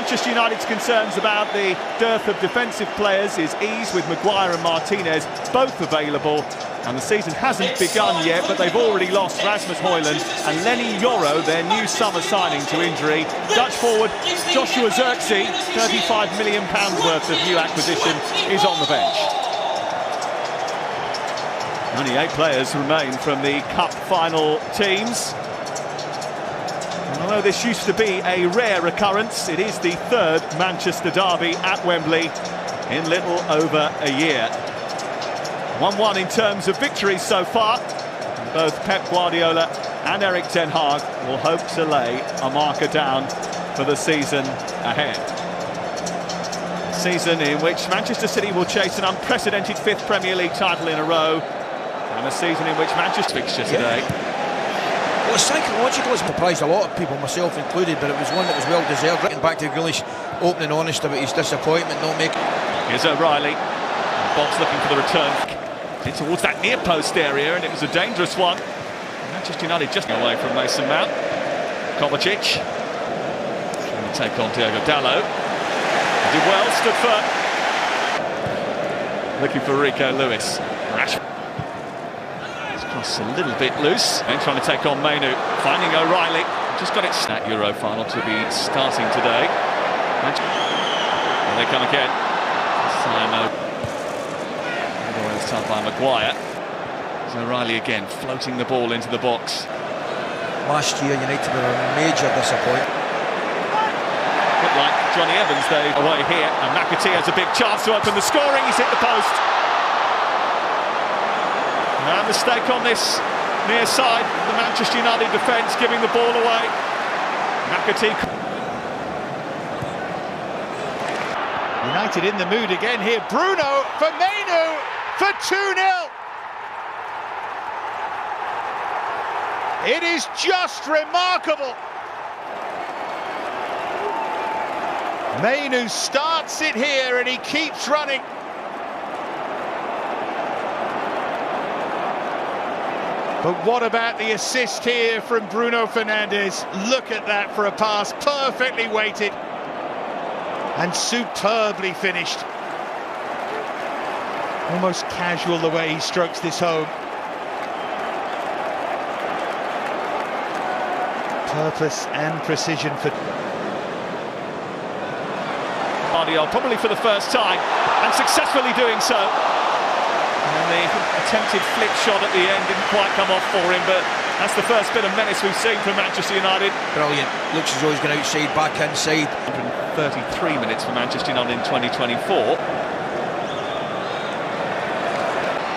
Manchester United's concerns about the dearth of defensive players is eased with Maguire and Martinez both available. And the season hasn't begun yet, but they've already lost Rasmus Højlund and Lenny Yoro, their new summer signing, to injury. Dutch forward Joshua Zirkzee, £35 million worth of new acquisition, is on the bench. Only 8 players remain from the Cup final teams. And although this used to be a rare occurrence, it is the 3rd Manchester derby at Wembley in little over a year. 1-1 in terms of victories so far. And both Pep Guardiola and Erik ten Hag will hope to lay a marker down for the season ahead. A season in which Manchester City will chase an unprecedented 5th Premier League title in a row, and a season in which Manchester fixture today. Well, psychological surprised a lot of people, myself included, but it was one that was well deserved. Getting back to Grealish, open and honest about his disappointment, not making. Here's O'Reilly. Bob's looking for the return. In towards that near post area, and it was a dangerous one. Manchester United just away from Mason Mount. Kovacic trying to take on Diogo Dalot. Did well, stood firm. Looking for Rico Lewis. Rashford. He's crossed a little bit loose. And trying to take on Mainu. Finding O'Reilly. Just got it. That Euro final to be starting today. And they come again. This time this time by Maguire. There's O'Reilly again, floating the ball into the box. Last year, United were a major disappointment. Looked like Johnny Evans, though, away here. And McAtee has a big chance to open the scoring. He's hit the post. No mistake on this near side. The Manchester United defence giving the ball away. McAtee. United in the mood again here. Bruno for Mainu for 2-0. It is just remarkable. Mainu starts it here and he keeps running. But what about the assist here from Bruno Fernandes? Look at that for a pass, perfectly weighted and superbly finished. Almost casual the way he strokes this home. Purpose and precision for Guardiola, probably for the first time, and successfully doing so. And the attempted flick shot at the end didn't quite come off for him, but that's the first bit of menace we've seen from Manchester United. Brilliant. Looks as though he's going outside, back inside. 133 minutes for Manchester United in 2024.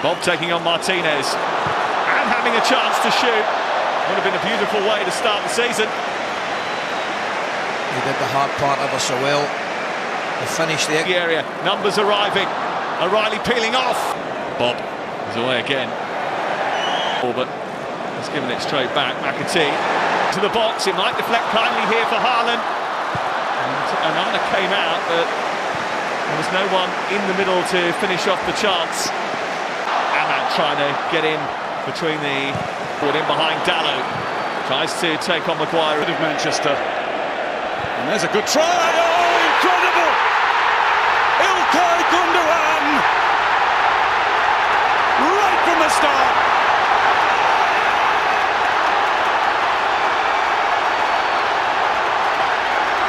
Bob taking on Martinez and having a chance to shoot. Would have been a beautiful way to start the season. He did the hard part ever so well. He finished the area. Numbers arriving. O'Reilly peeling off. Bob is away again. But he's given it straight back. McAtee to the box. It might deflect kindly here for Haaland. And Anna came out, but there was no one in the middle to finish off the chance. Trying to get in between the forward in behind Dalot. Tries to take on Maguire of Manchester. And there's a good try. Oh, incredible! Ilkay Gundogan! Right from the start.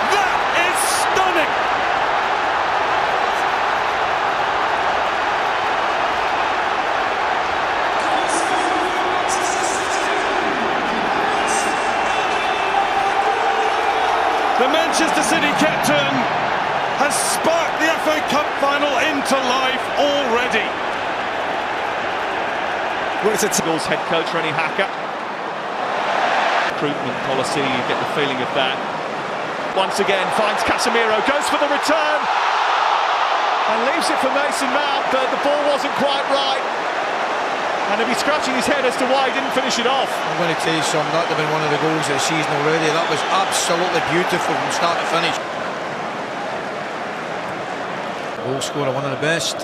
That is stunning! The Manchester City captain has sparked the FA Cup final into life already. Well, it's a Eagles head coach Rennie Hacker. Recruitment policy, you get the feeling of that. Once again, finds Casemiro, goes for the return and leaves it for Mason Mount, but the ball wasn't quite right. And he'll be scratching his head as to why he didn't finish it off. I'm going to tell you something, that would have been one of the goals of the season already. That was absolutely beautiful from start to finish. Goal scorer, one of the best.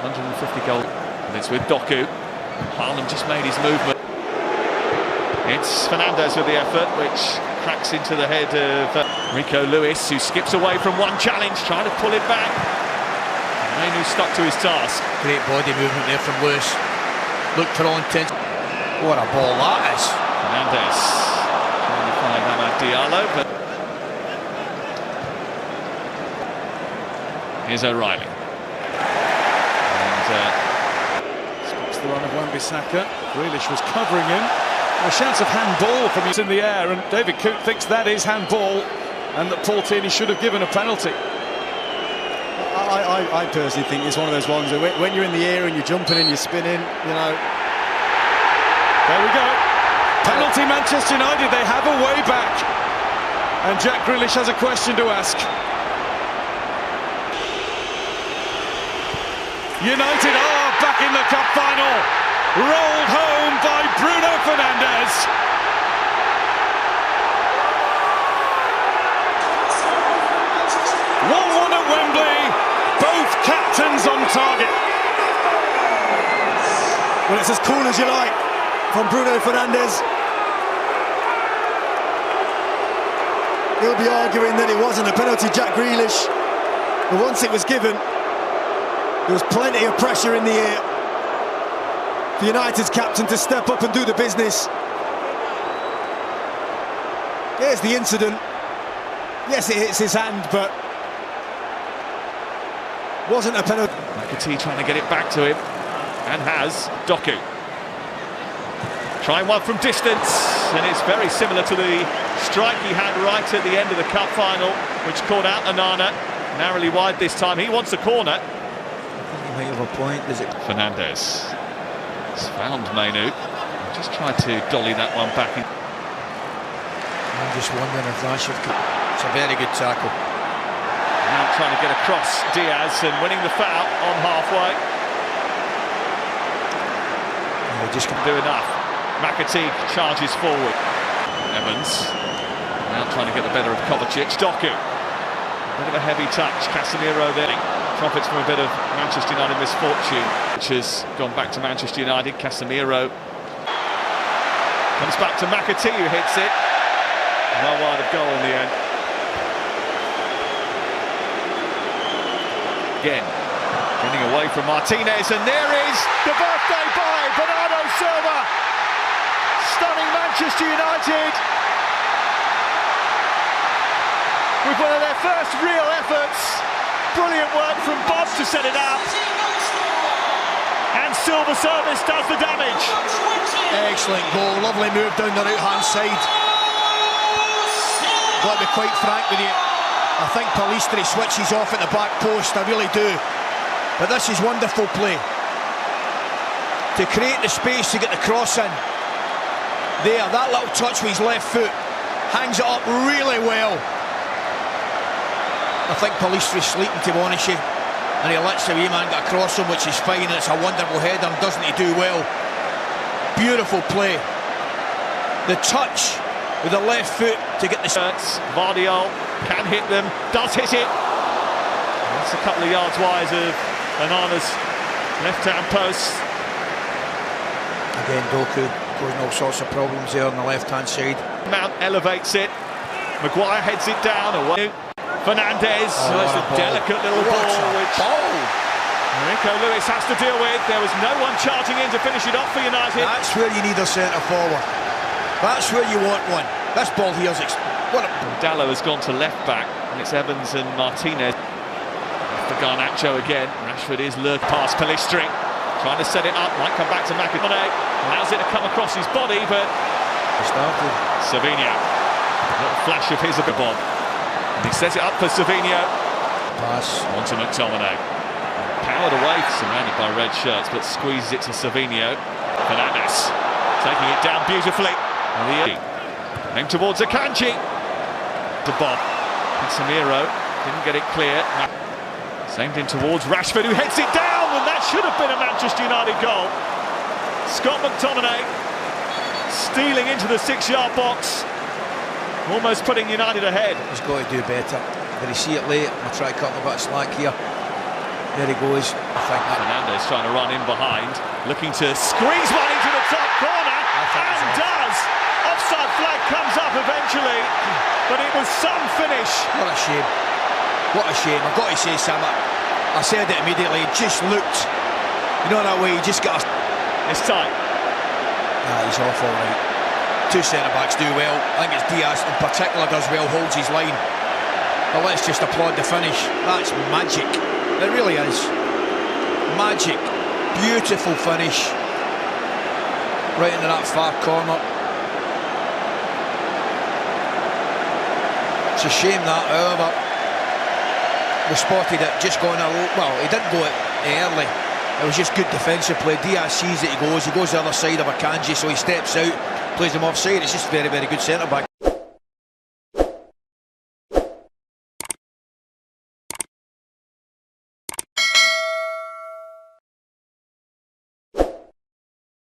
150 goal. And it's with Doku. Haaland just made his movement. It's Fernandes with the effort, which cracks into the head of Rico Lewis, who skips away from one challenge, trying to pull it back. Mainu stuck to his task. Great body movement there from Lewis. Looked for all intent. What a ball that is. Fernandes trying to find Amad Diallo, but here's O'Reilly. And stops the run of Wan-Bissaka. Grealish was covering him. A chance of handball from him in the air, and David Coote thinks that is handball and that Paul Tierney should have given a penalty. I personally think it's one of those ones that when you're in the air and you're jumping and you're spinning, you know. There we go. Penalty Manchester United, they have a way back. And Jack Grealish has a question to ask. United are back in the cup final. Rolled home by Bruno Fernandes. One at Wembley, both captains on target. Well, it's as cool as you like from Bruno Fernandes. He'll be arguing that it wasn't a penalty, Jack Grealish. But once it was given, there was plenty of pressure in the air for United's captain to step up and do the business. There's the incident. Yes, it hits his hand, but wasn't a penalty. McAtee trying to get it back to him, and has. Doku trying one from distance, and it's very similar to the strike he had right at the end of the cup final, which caught out Onana, narrowly wide this time. He wants a corner. You might have a point, is it? Fernandes has found Mainu. Just tried to dolly that one back in. I'm just wondering if Rashford could. It's a very good tackle. Now trying to get across Diaz and winning the foul on halfway. Yeah, just Can do enough. McAtee charges forward. Evans now trying to get the better of Kovacic. Doku. Bit of a heavy touch. Casemiro there. Profits from a bit of Manchester United misfortune, which has gone back to Manchester United. Casemiro comes back to McAtee, who hits it. No wide of goal in the end. Again, running away from Martinez, and there is the birthday by Bernardo Silva. Stunning Manchester United with one of their first real efforts. Brilliant work from Bob to set it up, and Silva service does the damage. excellent goal, lovely move down the right hand side. Got to be quite frank with you, I think Pellistri switches off at the back post, I really do. But this is wonderful play. To create the space to get the cross in. There, that little touch with his left foot hangs it up really well. I think Pellistri's sleeping, to be honest with you, and he lets the wee man get across him, which is fine, and it's a wonderful header, and doesn't he do well? Beautiful play. The touch with the left foot to get the... Vardiol can hit them, does hit it. That's a couple of yards wide of Onana's left-hand post. Again, Doku causing all sorts of problems there on the left-hand side. Mount elevates it. Maguire heads it down away. Fernandes, that's a delicate little ball, which Rico Lewis has to deal with. There was no one charging in to finish it off for United. That's where you need a centre-forward. That's where you want one. This ball here's... Dallo has gone to left-back, and it's Evans and Martinez. After Garnacho again, Rashford is lurked past Pellistri. Trying to set it up, might come back to McAtee. Allows it to come across his body, but... Savinho. Little flash of his a bit, Bob. And he sets it up for Savinho. Pass. On to McTominay. Powered away, surrounded by red shirts, but squeezes it to Savinho. Fernandes taking it down beautifully. Aimed towards Akanji. To Bob. Casemiro didn't get it clear. Aimed in towards Rashford, who heads it down, and that should have been a Manchester United goal. Scott McTominay stealing into the 6-yard box, almost putting United ahead. He's got to do better. Did he see it late? I'll try to cut him a bit of slack here. There he goes. I think that... Fernandes trying to run in behind, looking to squeeze one into the top corner, and does. Offside flag comes up eventually. but it was some finish. What a shame. What a shame. I've got to say, Sam, I said it immediately. It just looked, you know, that way you just got a... It's tight. Nah, he's off all right. Two centre-backs do well. I think it's Diaz in particular does well, holds his line. But let's just applaud the finish. That's magic. It really is. Magic. Beautiful finish. Right into that far corner. It's a shame that, however, we spotted it just going a little... Well, he didn't go it early. It was just good defensive play. Diaz sees it, he goes the other side of Akanji, so he steps out, plays him offside. It's just very, very good centre-back.